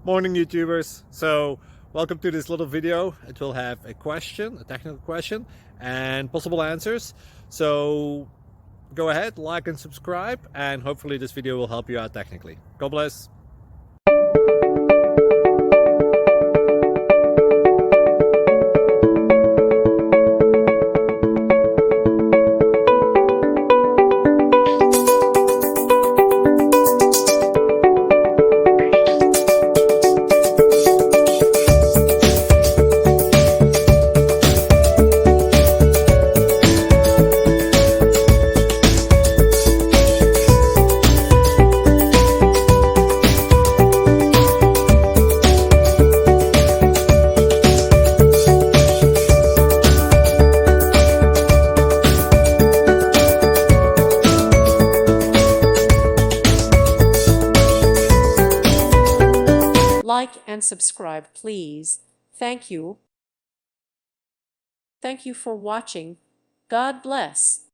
Morning YouTubers. So welcome to this little video. It will have a question, a technical question, and possible answers. So go ahead, like and subscribe, and hopefully this video will help you out technically. God bless. Like and subscribe, please. Thank you. Thank you for watching. God bless.